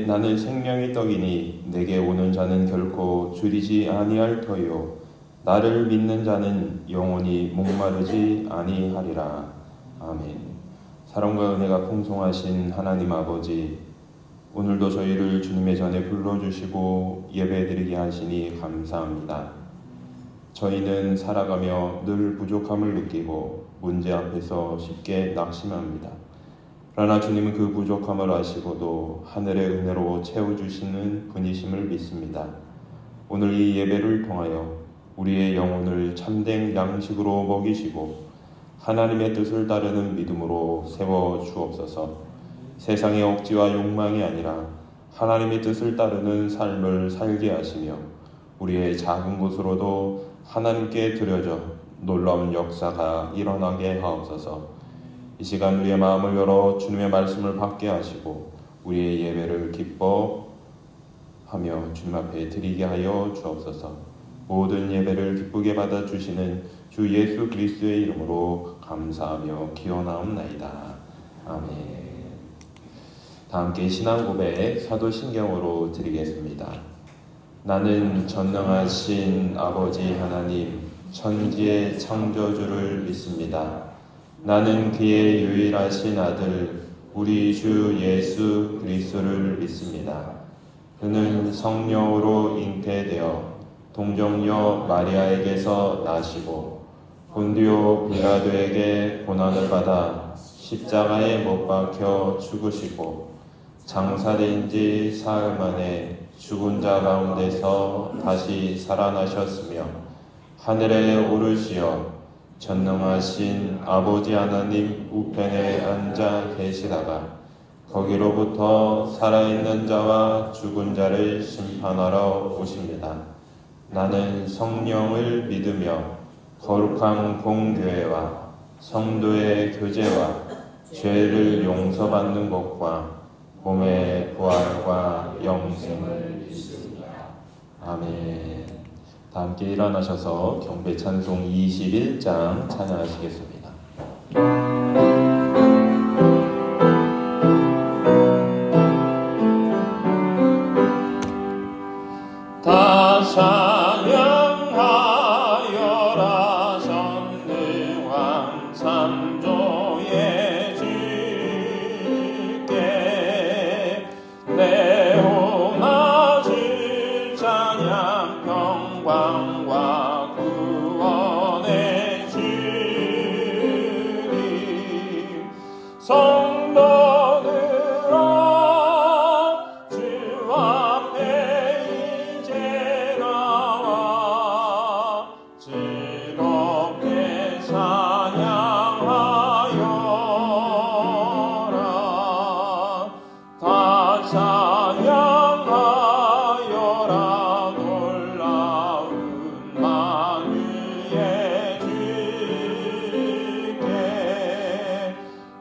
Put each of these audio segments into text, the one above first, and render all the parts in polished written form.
나는 생명의 떡이니 내게 오는 자는 결코 줄이지 아니할 터요 나를 믿는 자는 영원히 목마르지 아니하리라. 아멘. 사랑과 은혜가 풍성하신 하나님 아버지, 오늘도 저희를 주님의 전에 불러주시고 예배드리게 하시니 감사합니다. 저희는 살아가며 늘 부족함을 느끼고 문제 앞에서 쉽게 낙심합니다. 그러나 주님은 그 부족함을 아시고도 하늘의 은혜로 채워주시는 분이심을 믿습니다. 오늘 이 예배를 통하여 우리의 영혼을 참된 양식으로 먹이시고 하나님의 뜻을 따르는 믿음으로 세워주옵소서. 세상의 억지와 욕망이 아니라 하나님의 뜻을 따르는 삶을 살게 하시며 우리의 작은 곳으로도 하나님께 드려져 놀라운 역사가 일어나게 하옵소서. 이 시간 우리의 마음을 열어 주님의 말씀을 받게 하시고 우리의 예배를 기뻐하며 주님 앞에 드리게 하여 주옵소서. 모든 예배를 기쁘게 받아주시는 주 예수 그리스도의 이름으로 감사하며 기원하옵나이다. 아멘. 다 함께 신앙 고백 사도신경으로 드리겠습니다. 나는 전능하신 아버지 하나님 천지의 창조주를 믿습니다. 나는 그의 유일하신 아들 우리 주 예수 그리스도를 믿습니다. 그는 성령으로 잉태되어 동정녀 마리아에게서 나시고 본디오 빌라도에게 고난을 받아 십자가에 못 박혀 죽으시고 장사된 지 사흘 만에 죽은 자 가운데서 다시 살아나셨으며 하늘에 오르시어 전능하신 아버지 하나님 우편에 앉아 계시다가 거기로부터 살아있는 자와 죽은 자를 심판하러 오십니다. 나는 성령을 믿으며 거룩한 공교회와 성도의 교제와 죄를 용서받는 것과 몸의 부활과 영생을 믿습니다. 아멘. 다 함께 일어나셔서 경배 찬송 21장 찬양하시겠습니다. 다 찬양하여라 전능왕 삼조의 주께 내오나 주 찬양 평강과 구원의 주님 성도들아 주 앞에 이제 나와 즐겁게 찬양하여라. 다 찬양하여라 놀라운 만유의 주께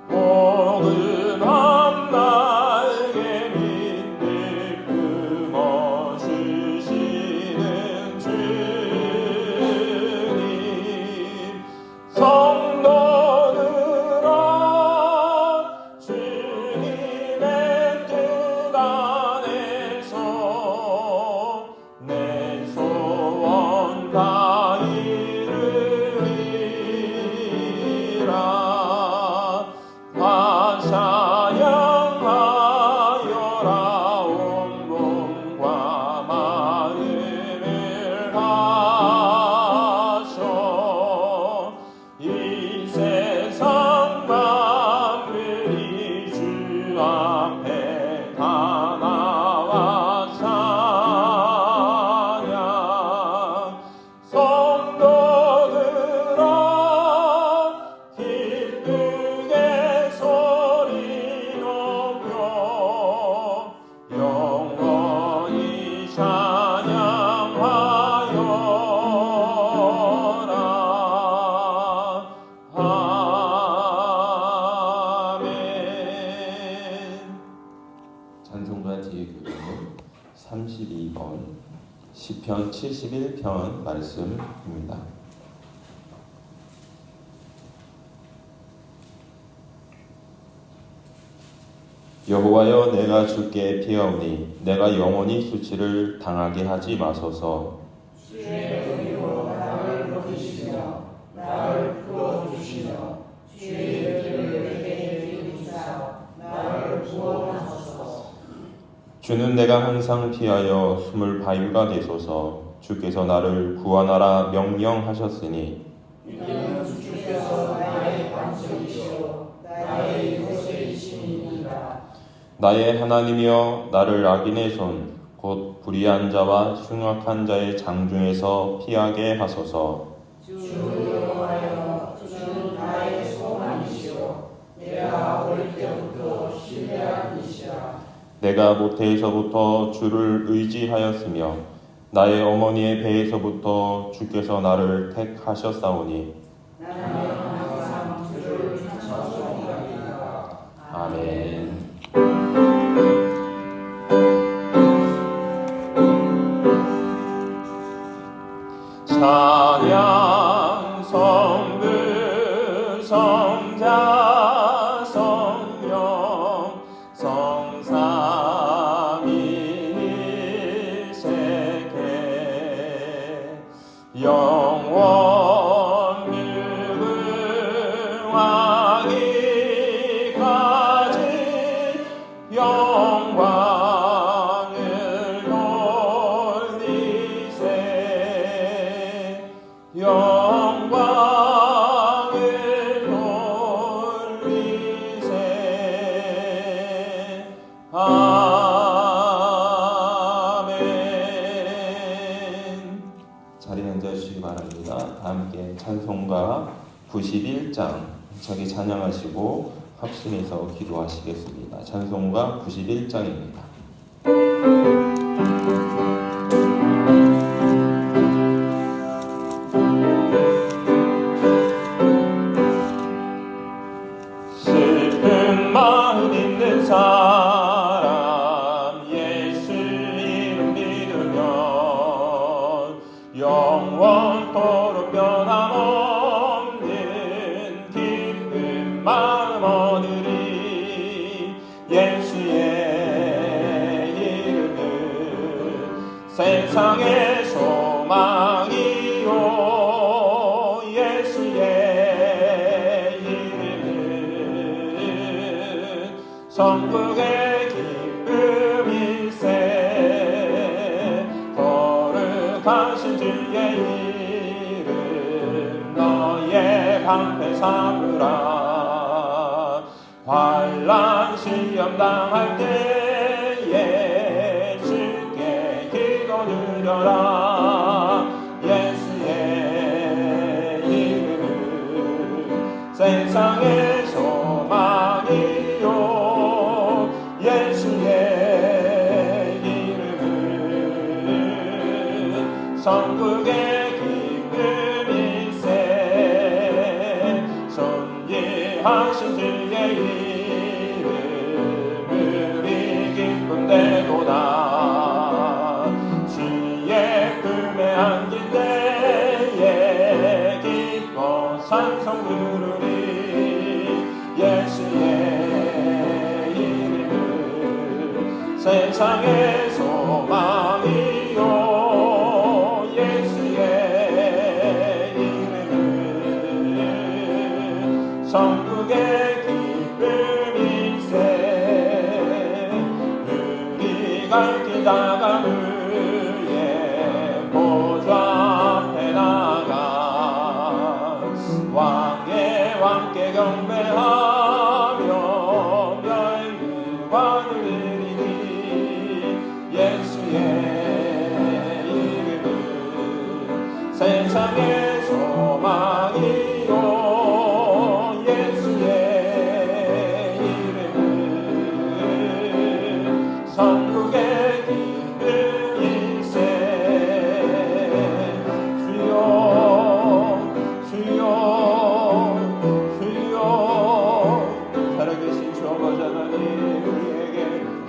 포근한 날개 밑을 품어 주시는 주님 성도들아 주님의 뜻 안에서 내 소원 다 이루리라. 다 찬양하여라 온 몸과 마음을 다하셔 이 세상 만물이 주 앞에 다 나와 찬양 성도들아 기쁘게 소리 높여 영원히 찬양하여라. 아멘. 찬송가 뒤에 교도는 32번 시편 71편 말씀입니다. 여호와여, 내가 주께 피하오니 내가 영원히 수치를 당하게 하지 마소서. 주의 의로 나를 높이시며 나를 풀어주시며 주의 길을 내게 비추사 나를 구원하소서. 주는 내가 항상 피하여 숨을 바위가 되소서. 주께서 나를 구원하라 명령하셨으니 이는 주께서 나의 반석이시오 나의 요새이심이니라. 나의 하나님이여, 나를 악인의 손 곧 불의한 자와 흉악한 자의 장중에서 피하게 하소서. 주 여호와여, 주는 나의 소망이시오 내가 어릴 때부터 신뢰한 이시라. 내가 모태에서부터 주를 의지하였으며 나의 어머니의 배에서부터 주께서 나를 택하셨사오니 나는 항상 주를 찬송하리이다. 아멘. 찬양 성부 성자 성령 성삼위일체계 영원 무궁하기까지 영광을 돌리세 영광을 돌리세 아멘. 자리에 앉아주시기 바랍니다. 다 함께 찬송가 91장 저기 찬양하시고 합심해서 기도하시겠습니다. 찬송가 91장입니다. 슬픈 마음 있는 사람 예수 이름 믿으면 영원토록 변함없는 기쁜 마음 얻으리. 예수의 이름은 세상의 소망이요 예수의 이름은 천국의 기쁨일세. 거룩하신 주의 이름 너의 방패 삼으라. 환난 시험 당할 때에 주께 기도 드려라. 예수의 이름은 세상의 소망이요 예수의 이름은 천국의 기쁨일세. 존귀하신 주의 이름을 기쁜대도다. 주의 품에 안길 때에 기뻐 찬송 부르리. 예수의 이름은 세상의 소망이요 예수의 이름은 천국의 기쁨일세. 우리 갈 길 다가 그의 보좌 앞에 나가 왕의 왕께 경배하며 별과 누리니. 예수의 이름은 세상의 소망이요 예수의 이름은 천국의 기쁨일세. 주여 주여 주여. 살아계신 주 아버지 하나님, 우리에게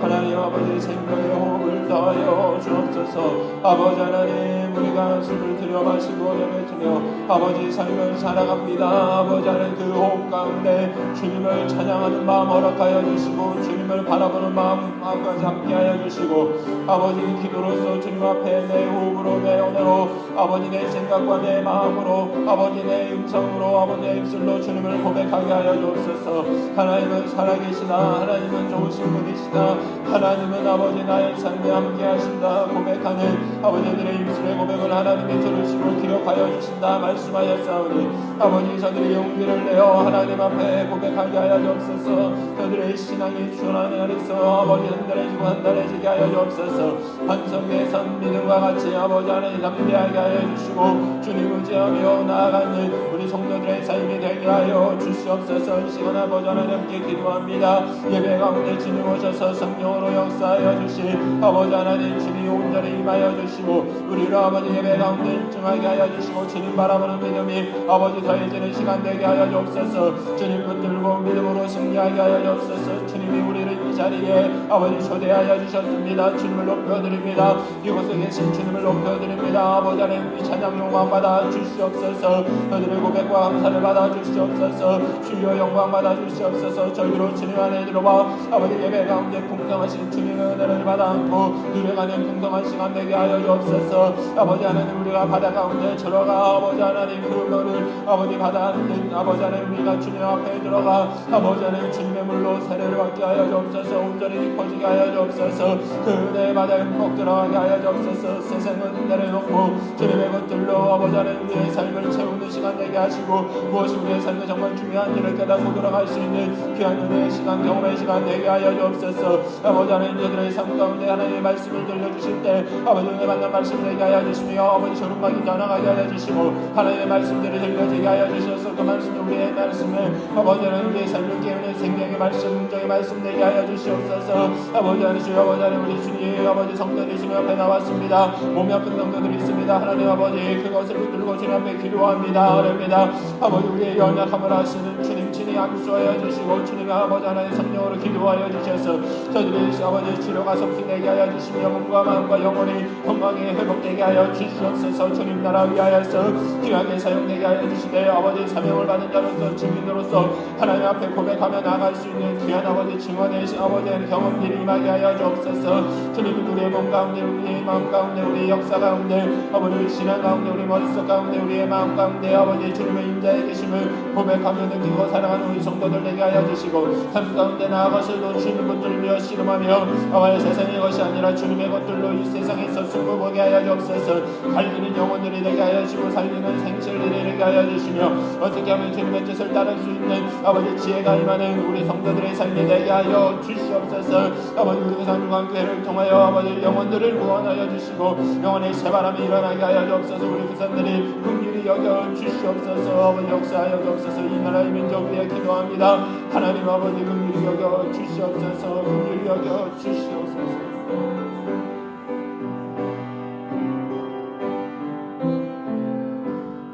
하나님 아버지의 생명의 호흡을 더하여 주옵소서. 아버지 하나님, 우리가 말씀을 들여 마시고 내뱉으며 아버지 삶을 살아갑니다. 아버지 하나님 그 호흡 가운데 주님을 찬양하는 마음 허락하여 주시고 주님을 바라보는 마음까지 함께하여 주시고 아버지 기도로서 주님 앞에 내 호흡으로 내 언어로 아버지 내 생각과 내 마음으로 아버지 내 음성으로 아버지 내 입술로 주님을 고백하게 하여 주옵소서. 하나님은 살아계시다. 하나님은 좋으신 분이시다. 하나님은 아버지 나의 삶에 함께 하신다. 고백하는 아버지들의 입술의 고백을 하나님이 들으시고 기억하여 주신다 말씀하였사오니 아버지 저들의 용기를 내어 하나님 앞에 고백하게 하여 주옵소서. 저들의 신앙이 주하나님 안에서 아버지 단단해지고 단단해지게 하여 주옵소서. 반석에 선 믿음과 같이 아버지 하나님 담대하게 하여 주시고 주님 의지하며 나아가는 우리 성도들의 삶이 되게 하여 주시옵소서. 이 시간 아버지 하나님께 기도합니다. 예배 가운데 주님 오셔서 성령으로 역사하여 주시 아버지 하나님 주님 온전히 임하여 주시고 우리를 아버지 예배 가운데 일중하게 하여 주시고 주님 바라보는 믿음이 아버지 더해지는 시간 되게 하여 주옵소서. 주님 붙들고 믿음으로 승리하게 하여 주옵소서. 주님이 우리를 이 자리에 아버지 초대하여 주셨습니다. 주님을 높여드립니다. 이곳에 계신 주님을 높여드립니다. 아버지 하나님 이 찬양 영광 받아 주시옵소서. 너희들의 고백과 감사를 받아 주시옵소서. 주여 영광 받아 주시옵소서. 저희로 주님 안에 들어와 아버지 예배 가운데 풍성하신 주님의 은혜를 받아 안고 누려가는 풍성한 시간 되게 하여 주옵소서. 아버지 하나님 우리가 바다 가운데 들어가 아버지 하나님 그 물을 아버지 바다 안에 아버지 하나님 우리가 주님 앞에 들어가 아버지 하나님 주님의 물로 세례를 받게 하여 주옵소서. 온전히 깊어지게 하여 주옵소서. 그 은혜의 바다에 꼭 들어가게 하여 주옵소서. 세상은 내려놓고 주님의 것들로 아버지 하나님 우리의 삶을 채우는 시간 되게 하시고 무엇이 우리의 삶에 정말 중요한 일을 깨닫고 돌아갈 수 있는 귀한 은혜의 시간 경험의 시간 되게 하여 주옵소서. 아버지 하나님 저들의 삶 가운데 하나님의 말씀을 들려주실 때 아버지 은혜 받는 말씀 되게 하여 주시며 아버지 저รุ่방이 떠나가게 하여 주시고 하나님의 말씀들이 들려지게 하여 주셔서 그 말씀이 우리의 말씀을 아버지 하나님 우리의 삶을 깨우는 생명의 말씀 긍정의 말씀 되게 하여 주시옵소서. 아버지 하나님 주여 아버지 하나님 우리 주님 아버지 성도들이 주님 앞에 나왔습니다. 몸이 아픈 성도들이 있습니다. 하나님 아버지 그것을 붙들고 주님 앞에 기도합니다. 어렵니다. 아버지 우리의 연약함을 아시는 주님 친히 안수하여 주시고 주님의 아버지 하나님 성령으로 기도하여 주셔서 저들의 아버지 치료가 속히되게 하여 주시며 몸과 마음과 영혼이 건강히 회복되게 하여 주시옵소서. 주님 나라 위하여서 귀하게 사용되게 하여 주시되 아버지 사명을 받은 자로서 증인으로서 하나님 앞에 고백하며 나아갈 수 있는 귀한 아버지 증언의 아버지의 경험들이 임하게 하여 주옵소서. 주님 우리의 몸 가운데 우리의 마음 가운데 우리의 역사 가운데 아버지 우리 신앙 가운데 우리 머릿속 가운데 우리의 마음 가운데 아버지 주님의 임자에 계심을 고백하며 느끼고 사랑하는 우리 성도들 되게 하여 주시고 삶 가운데 나아가서도 주님 붙들며 씨름하며 아버지 세상의 것이 아니라 주님의 것들로 이 세상에서 승부보게 하여 주옵소서. 살리는 영혼들이 되게 하여 주시고 살리는 생실들이 되게 하여 주시며 어떻게 하면 주님의 뜻을 따를 수 있는 아버지 지혜가 임하는 우리 성도들의 삶이 되게 하여 주시옵소서. 아버지 우리 산중앙교회를 통하여 아버지 영혼들을 구원하여 주시고 영혼의 새바람이 일어나게 하여 주옵소서. 우리 교사들이 긍휼히 여겨 주시옵소서. 아버지 역사하여 주옵소서. 이 나라의 민족 위에 기도합니다. 하나님 아버지 긍휼히 여겨 주시옵소서. 긍휼히 여겨 주시옵소서.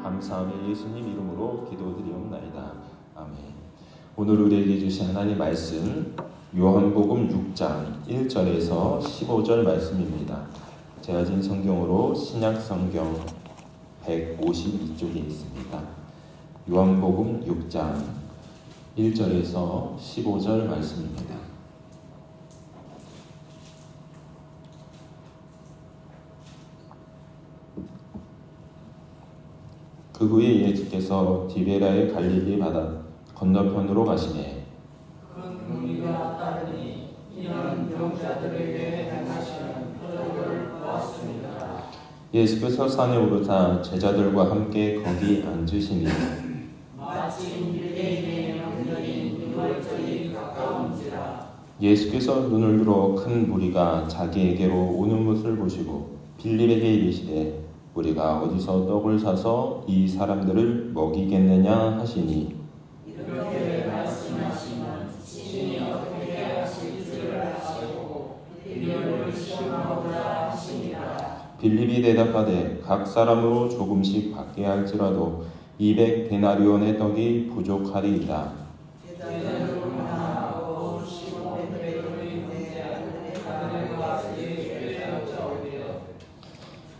감사하며 예수님 이름으로 기도드리옵나이다. 아멘. 오늘 우리에게 주신 하나님 말씀 요한복음 6장 1절에서 15절 말씀입니다. 제가 진 성경으로 신약성경 152쪽에 있습니다. 요한복음 6장 1절에서 15절 말씀입니다. 그 후에 예수께서 디베라의 갈릴리 바다 건너편으로 가시매 그 무리가 따르니 이는 병자들에게 행하시는 표적을 보았습니다. 예수께서 산에 오르사 제자들과 함께 거기 앉으시니 마치 밀대인의 명령인 6월절이 가까운지라. 예수께서 눈을 들어 큰 무리가 자기에게로 오는 것을 보시고 빌립에게 이르시되 우리가 어디서 떡을 사서 이 사람들을 먹이겠느냐 하시니 이렇게 말씀하시면 친히 어떻게 하실지를 아시고 빌립을 시험하고자 하시니라. 빌립이 대답하되 각 사람으로 조금씩 받게 할지라도 200데나리온의 떡이 부족하리이다.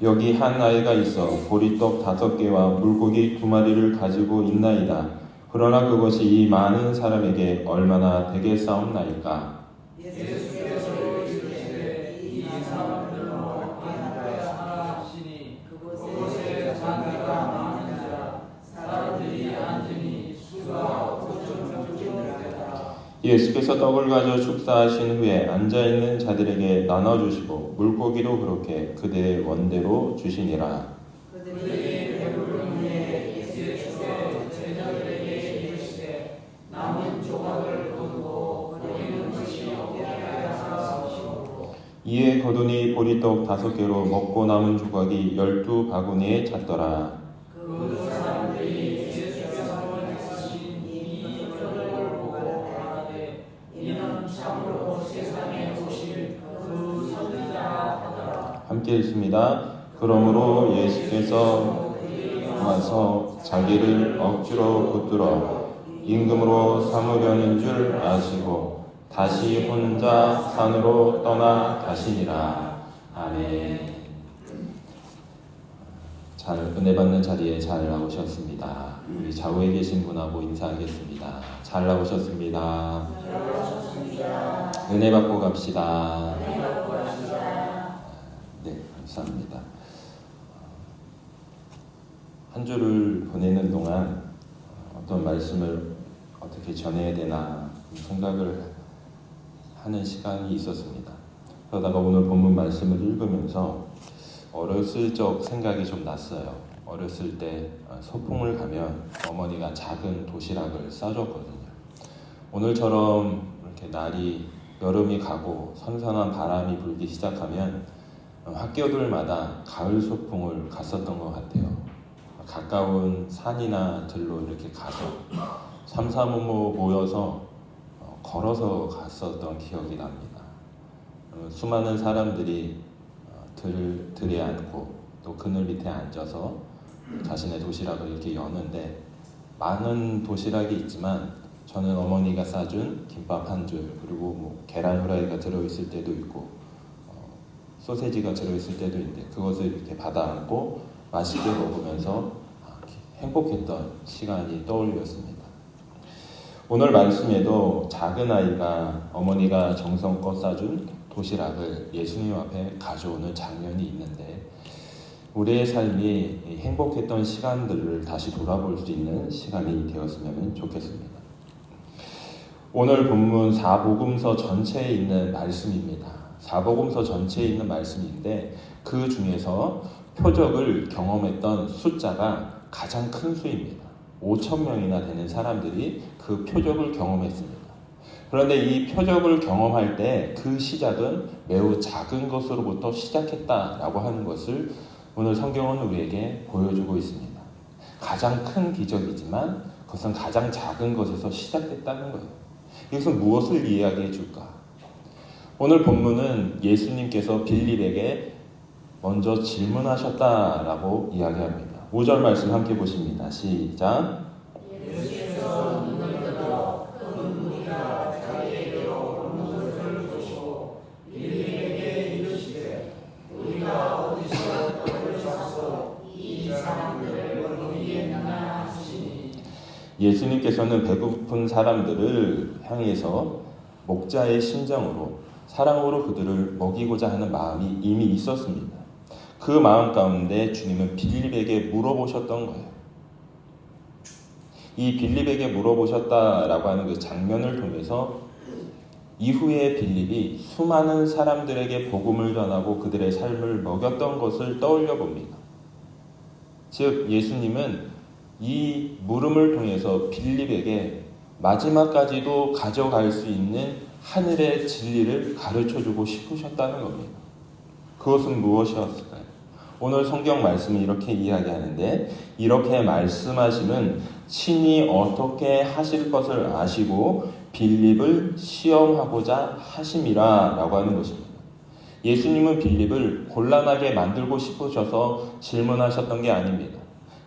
여기 한 아이가 있어 보리떡 5개와 물고기 2마리를 가지고 있나이다. 그러나 그것이 이 많은 사람에게 얼마나 되겠사옵나이까. 예수께서 이르시되 이 사람들은 먹게 하여야 하라 하시니 그곳에 자기가 많은지라 사람들이 앉으니 수가 5,000명 되더라. 예수께서 떡을 가져 축사하신 후에 앉아있는 자들에게 나눠주시고 물고기도 그렇게 그들의 원대로 주시니라. 그들이 배부른 후에 예수께서 제자들에게 이르시되 남은 조각을 거두고 버리는 것이 없게 하여 하시고 이에 거두니 보리떡 5개로 먹고 남은 조각이 12바구니에 찼더라. 그 사람들이 예수께서 하신 이 표적을 보고 말하되 이는 참으로 세상에 오실 그 선지자 하더라. 함께 읽습니다. 그러므로 예수께서 와서 자기를 억지로 붙들어 임금으로 삼으려는 줄 아시고 다시 혼자 산으로 떠나 가시니라. 아멘. 잘 은혜 받는 자리에 잘 나오셨습니다. 우리 좌우에 계신 분하고 인사하겠습니다. 잘 나오셨습니다. 은혜 받고 갑시다. 네, 감사합니다. 한 주를 보내는 동안 어떤 말씀을 어떻게 전해야 되나 생각을 하는 시간이 있었습니다. 그러다가 오늘 본문 말씀을 읽으면서 어렸을 적 생각이 좀 났어요. 어렸을 때 소풍을 가면 어머니가 작은 도시락을 싸줬거든요. 오늘처럼 이렇게 날이 여름이 가고 선선한 바람이 불기 시작하면 학교들마다 가을 소풍을 갔었던 것 같아요. 가까운 산이나 들로 이렇게 가서 삼삼오오 모여서 걸어서 갔었던 기억이 납니다. 수많은 사람들이 들에 앉고 또 그늘 밑에 앉아서 자신의 도시락을 이렇게 여는데 많은 도시락이 있지만 저는 어머니가 싸준 김밥 한 줄 그리고 뭐 계란 후라이가 들어있을 때도 있고 소세지가 들어있을 때도 있는데 그것을 이렇게 받아 안고 맛있게 먹으면서 행복했던 시간이 떠올렸습니다. 오늘 말씀에도 작은 아이가 어머니가 정성껏 싸준 도시락을 예수님 앞에 가져오는 장면이 있는데 우리의 삶이 행복했던 시간들을 다시 돌아볼 수 있는 시간이 되었으면 좋겠습니다. 오늘 본문 사복음서 전체에 있는 말씀입니다. 사복음서 전체에 있는 말씀인데 그 중에서 표적을 경험했던 숫자가 가장 큰 수입니다. 5,000명이나 되는 사람들이 그 표적을 경험했습니다. 그런데 이 표적을 경험할 때 그 시작은 매우 작은 것으로부터 시작했다라고 하는 것을 오늘 성경은 우리에게 보여주고 있습니다. 가장 큰 기적이지만 그것은 가장 작은 것에서 시작됐다는 거예요. 이것은 무엇을 이야기해 줄까? 오늘 본문은 예수님께서 빌립에게 먼저 질문하셨다라고 이야기합니다. 5절 말씀 함께 보십니다. 시작. 예수께서 눈을 들어 큰 무리가 자기에게로 오는 것을 보시고 빌립에게 이르시되 우리가 어디서 떡을 사서 이 사람들을 먹이겠느냐 하시니 예수님께서는 배고픈 사람들을 향해서 목자의 심정으로 사랑으로 그들을 먹이고자 하는 마음이 이미 있었습니다. 그 마음 가운데 주님은 빌립에게 물어보셨던 거예요. 이 빌립에게 물어보셨다라고 하는 그 장면을 통해서 이후에 빌립이 수많은 사람들에게 복음을 전하고 그들의 삶을 먹였던 것을 떠올려 봅니다. 즉 예수님은 이 물음을 통해서 빌립에게 마지막까지도 가져갈 수 있는 하늘의 진리를 가르쳐주고 싶으셨다는 겁니다. 그것은 무엇이었을까요? 오늘 성경 말씀은 이렇게 이야기하는데 이렇게 말씀하심은 친히 어떻게 하실 것을 아시고 빌립을 시험하고자 하심이라 라고 하는 것입니다. 예수님은 빌립을 곤란하게 만들고 싶으셔서 질문하셨던 게 아닙니다.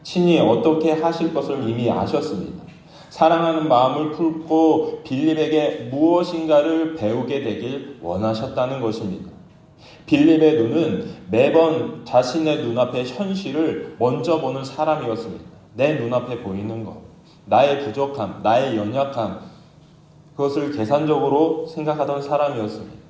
친히 어떻게 하실 것을 이미 아셨습니다. 사랑하는 마음을 품고 빌립에게 무엇인가를 배우게 되길 원하셨다는 것입니다. 빌립의 눈은 매번 자신의 눈앞의 현실을 먼저 보는 사람이었습니다. 내 눈앞에 보이는 것, 나의 부족함, 나의 연약함, 그것을 계산적으로 생각하던 사람이었습니다.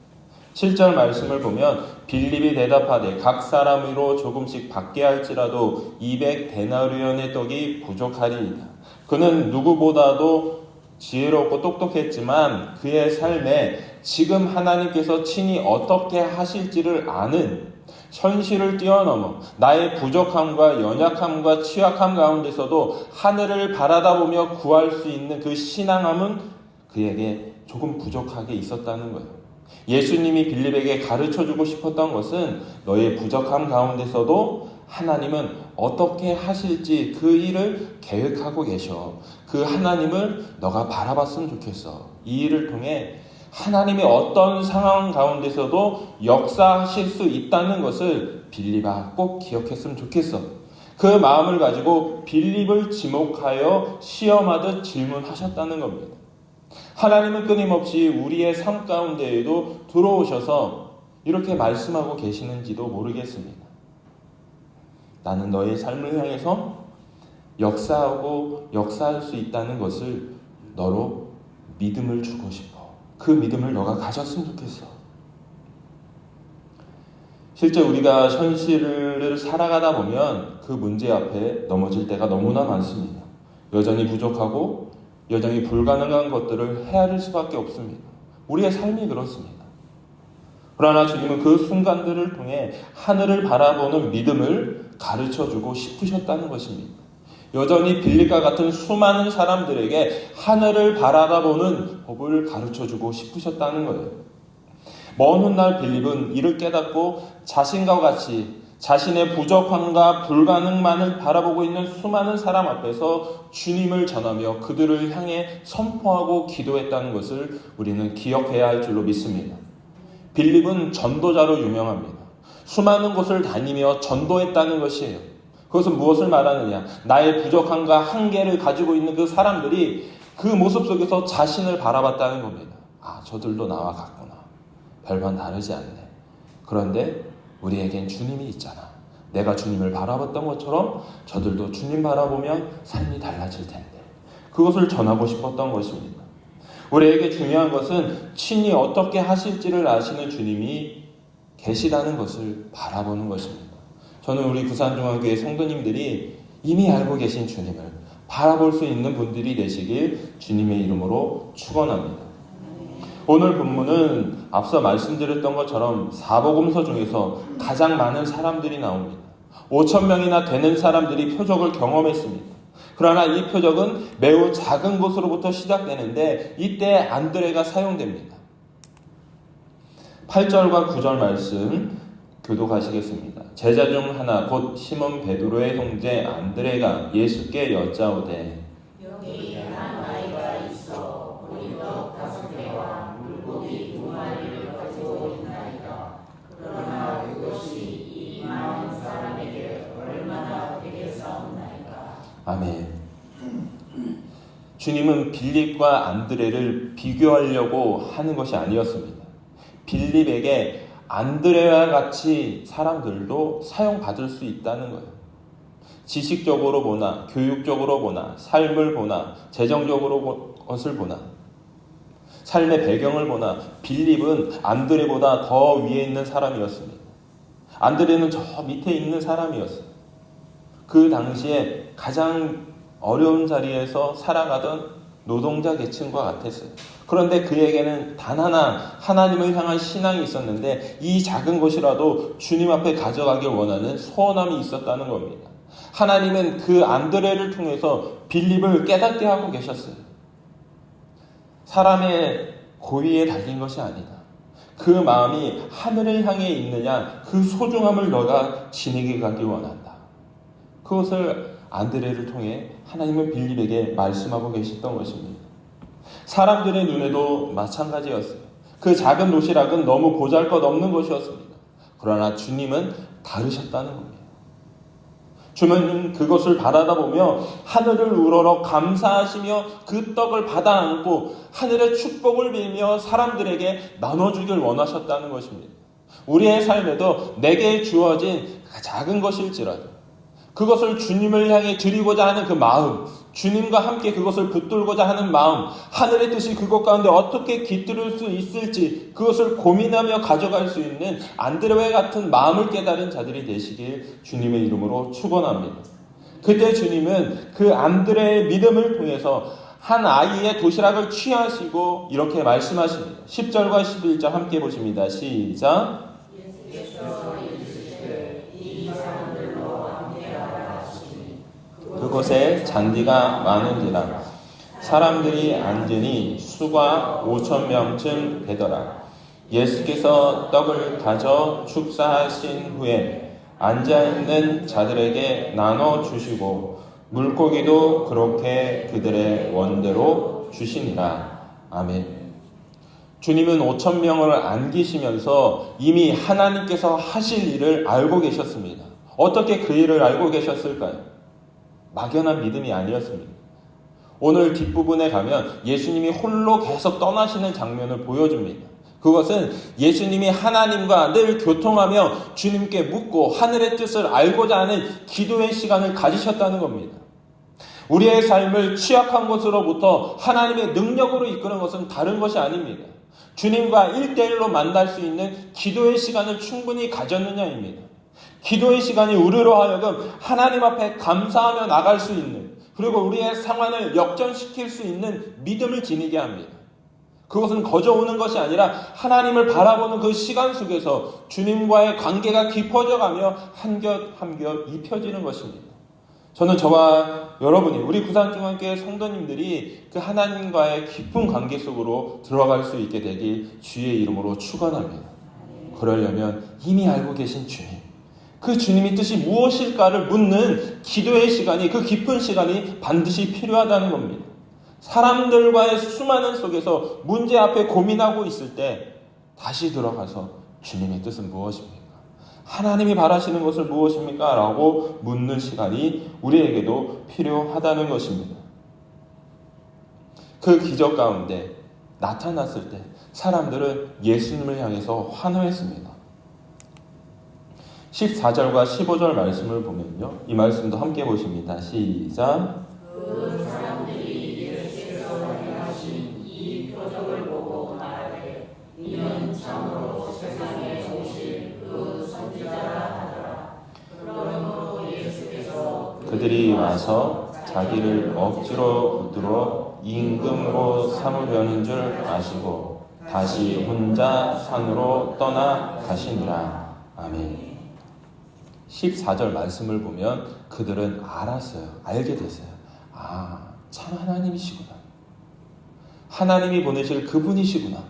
7절 말씀을 보면 빌립이 대답하되 각 사람으로 조금씩 받게 할지라도 200데나리온의 떡이 부족하리이다. 그는 누구보다도 지혜롭고 똑똑했지만 그의 삶에 지금 하나님께서 친히 어떻게 하실지를 아는 현실을 뛰어넘어 나의 부족함과 연약함과 취약함 가운데서도 하늘을 바라다보며 구할 수 있는 그 신앙함은 그에게 조금 부족하게 있었다는 거예요. 예수님이 빌립에게 가르쳐주고 싶었던 것은 너의 부족함 가운데서도 하나님은 어떻게 하실지 그 일을 계획하고 계셔. 그 하나님을 너가 바라봤으면 좋겠어. 이 일을 통해 하나님이 어떤 상황 가운데서도 역사하실 수 있다는 것을 빌립아 꼭 기억했으면 좋겠어. 그 마음을 가지고 빌립을 지목하여 시험하듯 질문하셨다는 겁니다. 하나님은 끊임없이 우리의 삶 가운데에도 들어오셔서 이렇게 말씀하고 계시는지도 모르겠습니다. 나는 너의 삶을 향해서 역사할 수 있다는 것을 너로 믿음을 주고 싶어. 그 믿음을 너가 가졌으면 좋겠어. 실제 우리가 현실을 살아가다 보면 그 문제 앞에 넘어질 때가 너무나 많습니다. 여전히 부족하고 여전히 불가능한 것들을 헤아릴 수밖에 없습니다. 우리의 삶이 그렇습니다. 그러나 주님은 그 순간들을 통해 하늘을 바라보는 믿음을 가르쳐주고 싶으셨다는 것입니다. 여전히 빌립과 같은 수많은 사람들에게 하늘을 바라보는 법을 가르쳐주고 싶으셨다는 거예요. 먼 훗날 빌립은 이를 깨닫고 자신과 같이 자신의 부족함과 불가능만을 바라보고 있는 수많은 사람 앞에서 주님을 전하며 그들을 향해 선포하고 기도했다는 것을 우리는 기억해야 할 줄로 믿습니다. 빌립은 전도자로 유명합니다. 수많은 곳을 다니며 전도했다는 것이에요. 그것은 무엇을 말하느냐? 나의 부족함과 한계를 가지고 있는 그 사람들이 그 모습 속에서 자신을 바라봤다는 겁니다. 아, 저들도 나와 같구나. 별반 다르지 않네. 그런데 우리에겐 주님이 있잖아. 내가 주님을 바라봤던 것처럼 저들도 주님 바라보면 삶이 달라질 텐데. 그것을 전하고 싶었던 것입니다. 우리에게 중요한 것은 친히 어떻게 하실지를 아시는 주님이 계시다는 것을 바라보는 것입니다. 저는 우리 부산중앙교회 성도님들이 이미 알고 계신 주님을 바라볼 수 있는 분들이 되시길 주님의 이름으로 축원합니다. 오늘 본문은 앞서 말씀드렸던 것처럼 사복음서 중에서 가장 많은 사람들이 나옵니다. 5,000명이나 되는 사람들이 표적을 경험했습니다. 그러나 이 표적은 매우 작은 곳으로부터 시작되는데 이때 안드레가 사용됩니다. 8절과 9절 말씀 교독하시겠습니다. 제자 중 하나 곧 시몬 베드로의 형제 안드레가 예수께 여짜오되 여기 한 아이가 있어 보리떡 5개와 물고기 2마리를 가지고 있나이다. 그러나 그것이 이 많은 사람에게 얼마나 되겠사옵나이까. 아멘. 주님은 빌립과 안드레를 비교하려고 하는 것이 아니었습니다. 빌립에게 안드레와 같이 사람들도 사용받을 수 있다는 거예요. 지식적으로 보나 교육적으로 보나 삶을 보나 재정적으로 것을 보나 삶의 배경을 보나 빌립은 안드레보다 더 위에 있는 사람이었습니다. 안드레는 저 밑에 있는 사람이었어요. 그 당시에 가장 어려운 자리에서 살아가던 노동자 계층과 같았어요. 그런데 그에게는 단 하나 하나님을 향한 신앙이 있었는데 이 작은 것이라도 주님 앞에 가져가길 원하는 소원함이 있었다는 겁니다. 하나님은 그 안드레를 통해서 빌립을 깨닫게 하고 계셨어요. 사람의 고의에 달린 것이 아니다. 그 마음이 하늘을 향해 있느냐, 그 소중함을 너가 지니게 가길 원한다. 그것을 안드레를 통해 하나님은 빌립에게 말씀하고 계셨던 것입니다. 사람들의 눈에도 마찬가지였어요. 그 작은 도시락은 너무 보잘것없는 것이었습니다. 그러나 주님은 다르셨다는 겁니다. 주님은 그것을 바라다보며 하늘을 우러러 감사하시며 그 떡을 받아 안고 하늘의 축복을 빌며 사람들에게 나눠주길 원하셨다는 것입니다. 우리의 삶에도 내게 주어진 작은 것일지라도 그것을 주님을 향해 드리고자 하는 그 마음, 주님과 함께 그것을 붙들고자 하는 마음, 하늘의 뜻이 그것 가운데 어떻게 깃들 수 있을지 그것을 고민하며 가져갈 수 있는 안드레와 같은 마음을 깨달은 자들이 되시길 주님의 이름으로 축원합니다. 그때 주님은 그 안드레의 믿음을 통해서 한 아이의 도시락을 취하시고 이렇게 말씀하십니다. 10절과 11절 함께 보십니다. 시작. 그곳에 잔디가 많은지라 사람들이 앉으니 수가 5,000명쯤 되더라. 예수께서 떡을 가져 축사하신 후에 앉아있는 자들에게 나눠 주시고 물고기도 그렇게 그들의 원대로 주시니라. 아멘. 주님은 5,000명을 안기시면서 이미 하나님께서 하실 일을 알고 계셨습니다. 어떻게 그 일을 알고 계셨을까요? 막연한 믿음이 아니었습니다. 오늘 뒷부분에 가면 예수님이 홀로 계속 떠나시는 장면을 보여줍니다. 그것은 예수님이 하나님과 늘 교통하며 주님께 묻고 하늘의 뜻을 알고자 하는 기도의 시간을 가지셨다는 겁니다. 우리의 삶을 취약한 것으로부터 하나님의 능력으로 이끄는 것은 다른 것이 아닙니다. 주님과 1대1로 만날 수 있는 기도의 시간을 충분히 가졌느냐입니다. 기도의 시간이 우리로 하여금 하나님 앞에 감사하며 나갈 수 있는, 그리고 우리의 상황을 역전시킬 수 있는 믿음을 지니게 합니다. 그것은 거저 오는 것이 아니라 하나님을 바라보는 그 시간 속에서 주님과의 관계가 깊어져가며 한겹 한겹 입혀지는 것입니다. 저는 저와 여러분이, 우리 부산중앙교회 성도님들이 그 하나님과의 깊은 관계 속으로 들어갈 수 있게 되길 주의 이름으로 축원합니다. 그러려면 이미 알고 계신 주님, 그 주님의 뜻이 무엇일까를 묻는 기도의 시간이, 그 깊은 시간이 반드시 필요하다는 겁니다. 사람들과의 수많은 속에서 문제 앞에 고민하고 있을 때 다시 들어가서 주님의 뜻은 무엇입니까? 하나님이 바라시는 것을 무엇입니까? 라고 묻는 시간이 우리에게도 필요하다는 것입니다. 그 기적 가운데 나타났을 때 사람들은 예수님을 향해서 환호했습니다. 14절과 15절 말씀을 보면요, 이 말씀도 함께 보십니다. 시작. 그 사람들이 예수께서 행하신 이 표적을 보고 말하되 이는 참으로 세상에 오실 그 선지자라 하더라. 그러므로 예수께서 그들이 와서 자기를 억지로 붙들어 임금으로 삼으려는 줄 아시고 다시 혼자 산으로 떠나 가시니라. 아멘. 14절 말씀을 보면 그들은 알았어요. 알게 됐어요. 아, 참 하나님이시구나. 하나님이 보내실 그분이시구나.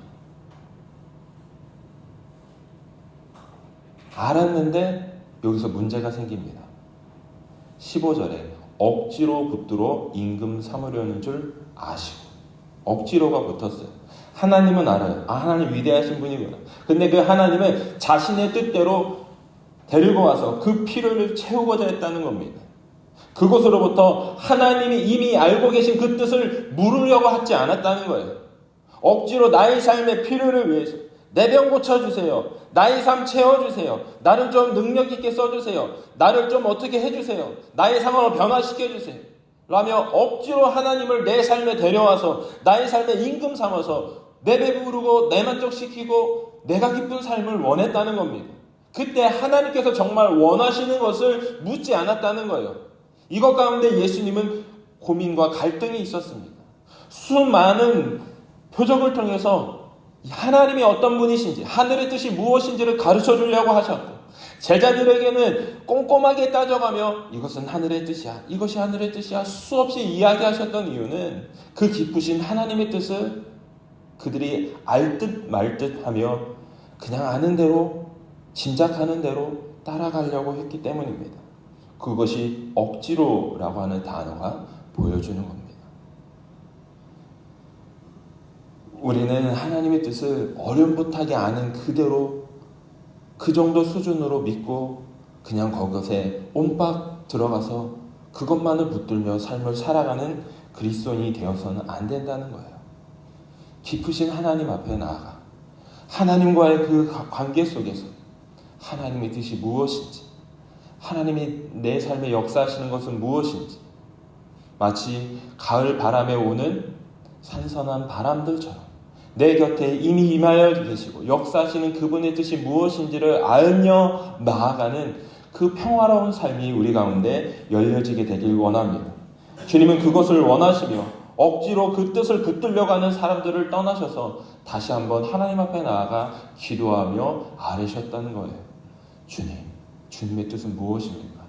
알았는데 여기서 문제가 생깁니다. 15절에 억지로 붙들어 임금 삼으려는 줄 아시고, 억지로가 붙었어요. 하나님은 알아요. 아, 하나님 위대하신 분이구나. 근데 그 하나님은 자신의 뜻대로 데리고 와서 그 필요를 채우고자 했다는 겁니다. 그곳으로부터 하나님이 이미 알고 계신 그 뜻을 물으려고 하지 않았다는 거예요. 억지로 나의 삶의 필요를 위해서 내 병 고쳐주세요. 나의 삶 채워주세요. 나를 좀 능력 있게 써주세요. 나를 좀 어떻게 해주세요. 나의 상황을 변화시켜주세요. 라며 억지로 하나님을 내 삶에 데려와서 나의 삶에 임금 삼아서 내 배부르고 내 만족시키고 내가 기쁜 삶을 원했다는 겁니다. 그때 하나님께서 정말 원하시는 것을 묻지 않았다는 거예요. 이것 가운데 예수님은 고민과 갈등이 있었습니다. 수많은 표적을 통해서 하나님이 어떤 분이신지, 하늘의 뜻이 무엇인지를 가르쳐 주려고 하셨고, 제자들에게는 꼼꼼하게 따져가며 이것은 하늘의 뜻이야, 이것이 하늘의 뜻이야 수없이 이야기하셨던 이유는 그 깊으신 하나님의 뜻을 그들이 알 듯 말 듯 하며 그냥 아는 대로, 짐작하는 대로 따라가려고 했기 때문입니다. 그것이 억지로라고 하는 단어가 보여주는 겁니다. 우리는 하나님의 뜻을 어렴풋하게 아는 그대로, 그 정도 수준으로 믿고 그냥 그것에 옴박 들어가서 그것만을 붙들며 삶을 살아가는 그리스도인이 되어서는 안 된다는 거예요. 깊으신 하나님 앞에 나아가 하나님과의 그 관계 속에서 하나님의 뜻이 무엇인지, 하나님이 내 삶에 역사하시는 것은 무엇인지, 마치 가을 바람에 오는 선선한 바람들처럼 내 곁에 이미 임하여 계시고 역사하시는 그분의 뜻이 무엇인지를 알며 나아가는 그 평화로운 삶이 우리 가운데 열려지게 되길 원합니다. 주님은 그것을 원하시며 억지로 그 뜻을 붙들려가는 사람들을 떠나셔서 다시 한번 하나님 앞에 나아가 기도하며 아뢰셨다는 거예요. 주님의 뜻은 무엇입니까?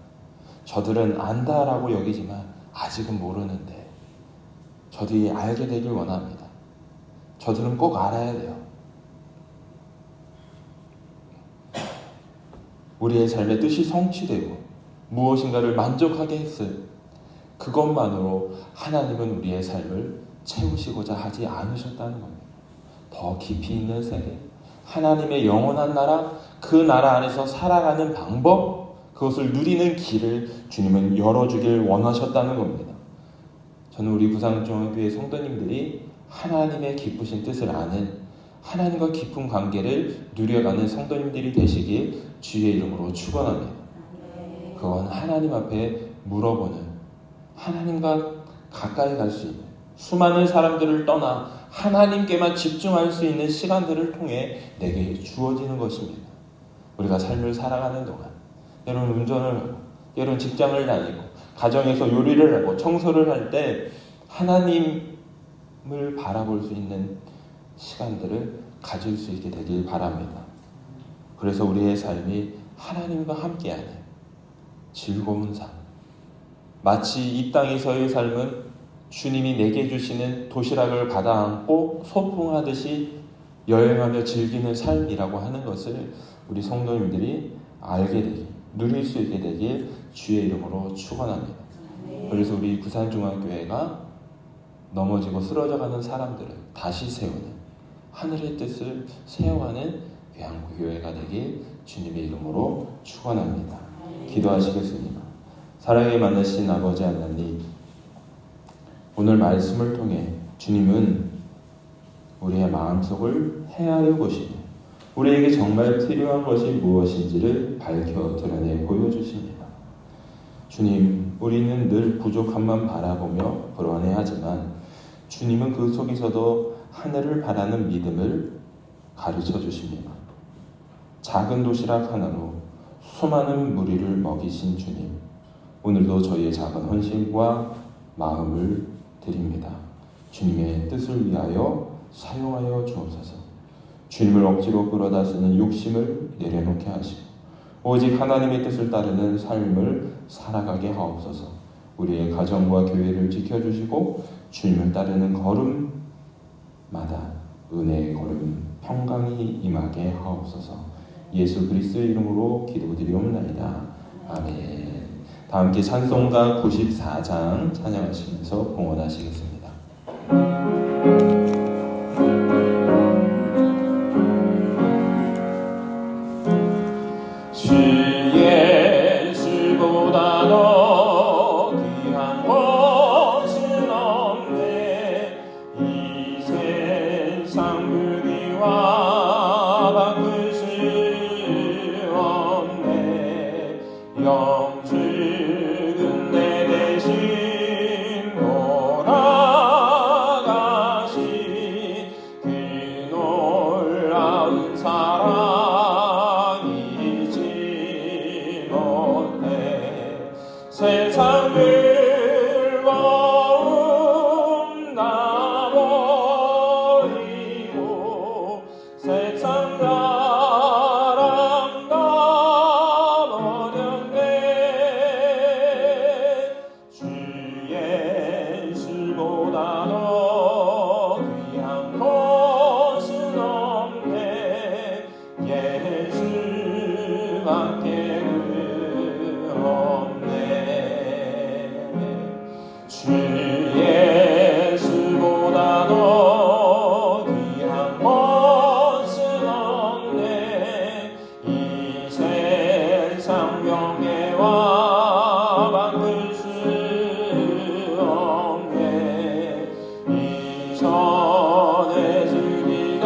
저들은 안다라고 여기지만 아직은 모르는데 저들이 알게 되길 원합니다. 저들은 꼭 알아야 돼요. 우리의 삶의 뜻이 성취되고 무엇인가를 만족하게 했을 그것만으로 하나님은 우리의 삶을 채우시고자 하지 않으셨다는 겁니다. 더 깊이 있는 세계, 하나님의 영원한 나라, 그 나라 안에서 살아가는 방법, 그것을 누리는 길을 주님은 열어주길 원하셨다는 겁니다. 저는 우리 부산중앙교회 성도님들이 하나님의 기쁘신 뜻을 아는, 하나님과 깊은 관계를 누려가는 성도님들이 되시길 주의 이름으로 축원합니다. 그건 하나님 앞에 물어보는, 하나님과 가까이 갈 수 있는, 수많은 사람들을 떠나 하나님께만 집중할 수 있는 시간들을 통해 내게 주어지는 것입니다. 우리가 삶을 살아가는 동안 때로는 운전을 하고, 때로는 직장을 다니고, 가정에서 요리를 하고 청소를 할 때 하나님을 바라볼 수 있는 시간들을 가질 수 있게 되길 바랍니다. 그래서 우리의 삶이 하나님과 함께하는 즐거운 삶, 마치 이 땅에서의 삶은 주님이 내게 주시는 도시락을 받아 안고 소풍하듯이 여행하며 즐기는 삶이라고 하는 것을 우리 성도님들이 알게 되길, 누릴 수 있게 되길 주의 이름으로 축원합니다. 그래서 우리 부산중앙교회가 넘어지고 쓰러져가는 사람들을 다시 세우는, 하늘의 뜻을 세워가는 귀한교회가 되길 주님의 이름으로 축원합니다. 기도하시겠습니다. 사랑에 많으신 아버지 하나님, 오늘 말씀을 통해 주님은 우리의 마음속을 헤아려 보시고 우리에게 정말 필요한 것이 무엇인지를 밝혀 드러내 보여주십니다. 주님, 우리는 늘 부족함만 바라보며 불안해하지만 주님은 그 속에서도 하늘을 바라는 믿음을 가르쳐 주십니다. 작은 도시락 하나로 수많은 무리를 먹이신 주님, 오늘도 저희의 작은 헌신과 마음을 드립니다. 주님의 뜻을 위하여 사용하여 주옵소서. 주님을 억지로 끌어다 쓰는 욕심을 내려놓게 하시고 오직 하나님의 뜻을 따르는 삶을 살아가게 하옵소서. 우리의 가정과 교회를 지켜주시고 주님을 따르는 걸음마다 은혜의 걸음 평강이 임하게 하옵소서. 예수 그리스도의 이름으로 기도드리옵나이다. 아멘. 다 함께 찬송가 94장 찬양하시면서 봉헌하시겠습니다. 주 예수보다 더 귀한 것은 없네. 이 세상 무기와 바꿀 수 없네. 영죽은 내 대신 돌아가신 그 놀라운 사랑 잊지 못해. 세상을 모음 나 버리고 세상 사랑 나 버렸네. 주 예수보다 더 귀한 것은 없네. 예수밖에는 없네. 주 예수보다 더 귀한 것은 없네. 이 세상 명예와 바꿀 수 없네. 이전에 즐기던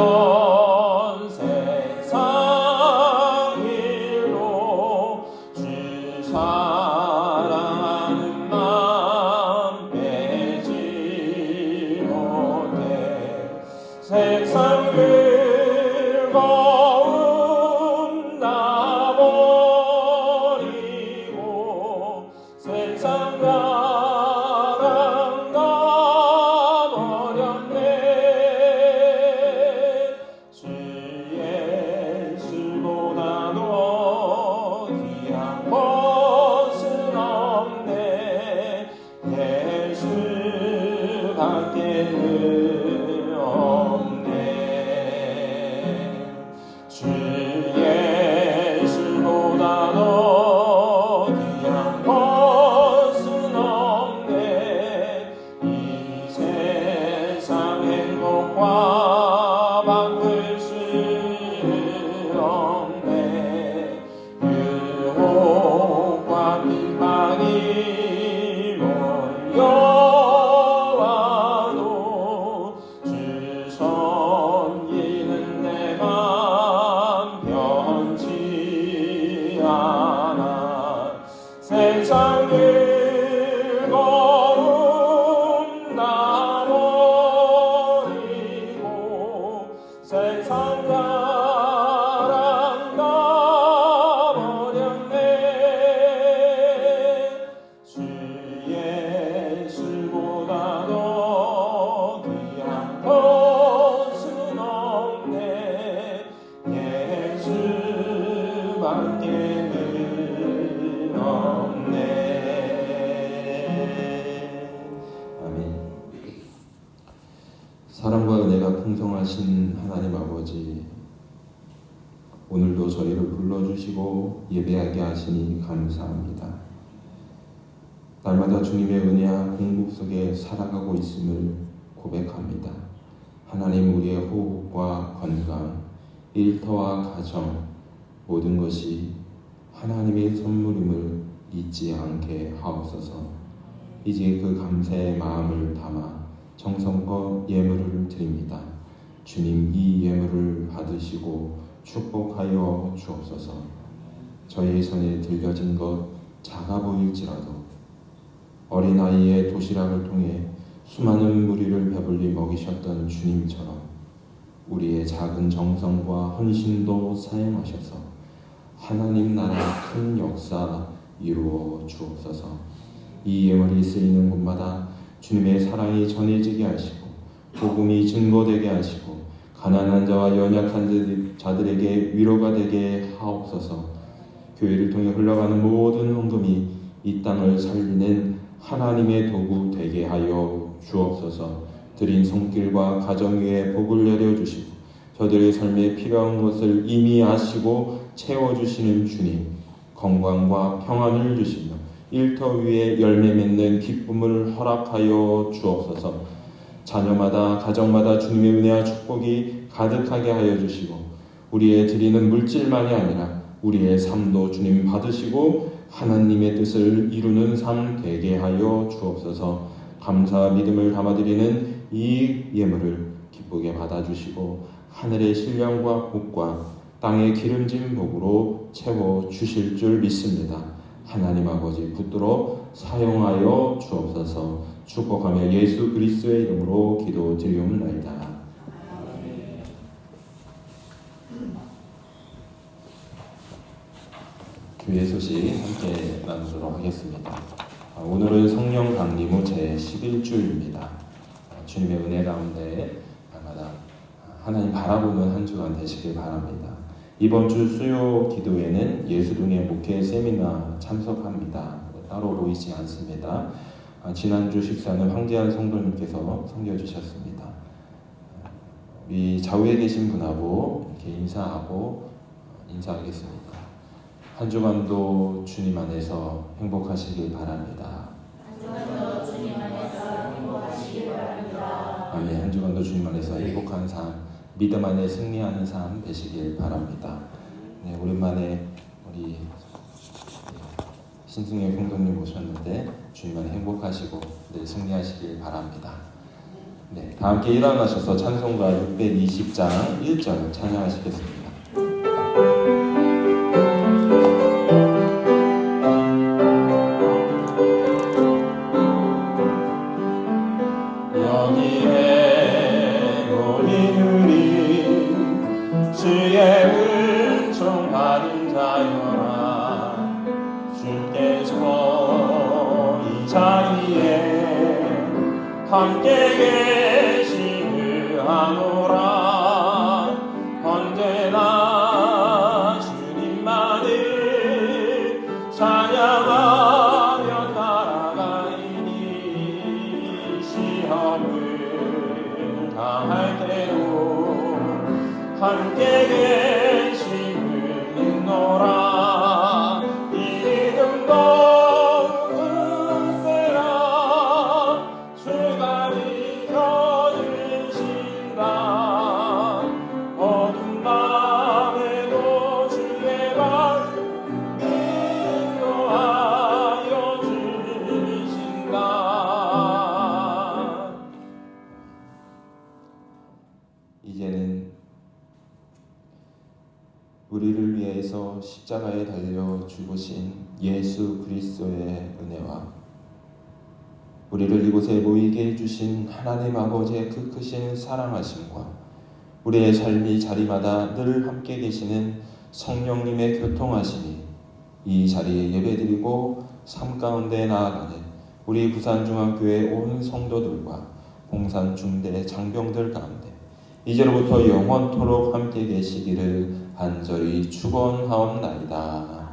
사랑가 버렸네. 주 예수보다도 귀한 것은 없네. 예수밖에는 없네. 주 예수보다도 귀한 것은 없네. 이 세상 행복과 바꿀 수 없네. 유혹과 핍박이 몰려와도 주 섬기는 내 맘 변치 않아. 세상을 거룩 나 버리고 세상 사랑 나 버렸네. 주 예수보다도 귀한 것은 없네. 예수밖에는 없네. 아멘. 사랑과 은혜가 풍성하신 하나님 아버지, 오늘도 저희를 불러주시고 예배하게 하시니 감사합니다. 날마다 주님의 은혜와 공급 속에 살아가고 있음을 고백합니다. 하나님, 우리의 호흡과 건강, 일터와 가정, 모든 것이 하나님의 선물임을 잊지 않게 하옵소서. 이제 그 감사의 마음을 담아 정성껏 예물을 드립니다. 주님, 이 예물을 받으시고 축복하여 주옵소서. 저희 손에 들려진 것 작아 보일지라도 어린아이의 도시락을 통해 수많은 무리를 배불리 먹이셨던 주님처럼 우리의 작은 정성과 헌신도 사용하셔서 하나님 나라 큰 역사 이루어 주옵소서. 이 예물이 쓰이는 곳마다 주님의 사랑이 전해지게 하시고 복음이 증거되게 하시고 가난한 자와 연약한 자들에게 위로가 되게 하옵소서. 교회를 통해 흘러가는 모든 헌금이 이 땅을 살리는 하나님의 도구 되게 하여 주옵소서. 드린 손길과 가정 위에 복을 내려주시고 저들의 삶에 필요한 것을 이미 아시고 채워주시는 주님, 건강과 평안을 주시며 일터 위에 열매 맺는 기쁨을 허락하여 주옵소서. 자녀마다 가정마다 주님의 은혜와 축복이 가득하게 하여 주시고 우리의 드리는 물질만이 아니라 우리의 삶도 주님 받으시고 하나님의 뜻을 이루는 삶 되게 하여 주옵소서. 감사와 믿음을 담아드리는 이 예물을 기쁘게 받아주시고 하늘의 신령과 복과 땅의 기름진 복으로 채워주실 줄 믿습니다. 하나님 아버지, 붙들어 사용하여 주옵소서. 축복하며 예수 그리스도의 이름으로 기도드리옵나이다. 교회 소식 함께 나누도록 하겠습니다. 오늘은 성령 강림 후 제11주입니다. 주님의 은혜 가운데 날마다 하나님 바라보는 한 주간 되시길 바랍니다. 이번 주 수요 기도회는 예수동의 목회 세미나 참석합니다. 따로 보이지 않습니다. 지난주 식사는 황재한 성도님께서 섬겨주셨습니다. 우리 좌우에 계신 분하고 이렇게 인사하겠습니다. 한 주간도 주님 안에서 행복하시길 바랍니다. 아멘. 한 주간도 주님 안에서 행복한 삶, 믿음 안에 승리하는 삶 되시길 바랍니다. 네, 오랜만에 우리 신승엽 형도님 오셨는데 주님 안에 행복하시고 늘 승리하시길 바랍니다. 네, 다 함께 일어나셔서 찬송가 620장 1절 찬양하시겠습니다. 주께서 이 자 자리에 함께 계시를 하노라. 언제나 주님만을 찬양하며 따라가리니 시험을 당할 때도 함께 계심을 믿노라. 이 믿음도 굳세라. 주가 지켜주신다. 어둠 밤에도 주의 발 인도하여 주신다. 이제는 우리를 위해서 십자가에 달려 죽으신 예수 그리스도의 은혜와 우리를 이곳에 모이게 해주신 하나님 아버지의 그 크신 사랑하심과 우리의 삶이 자리마다 늘 함께 계시는 성령님의 교통하심이 이 자리에 예배드리고 삶 가운데 나아가는 우리 부산중앙교회 온 성도들과 봉산 중대 장병들 가운데 이제로부터 영원토록 함께 계시기를 간절히 축원하옵나이다.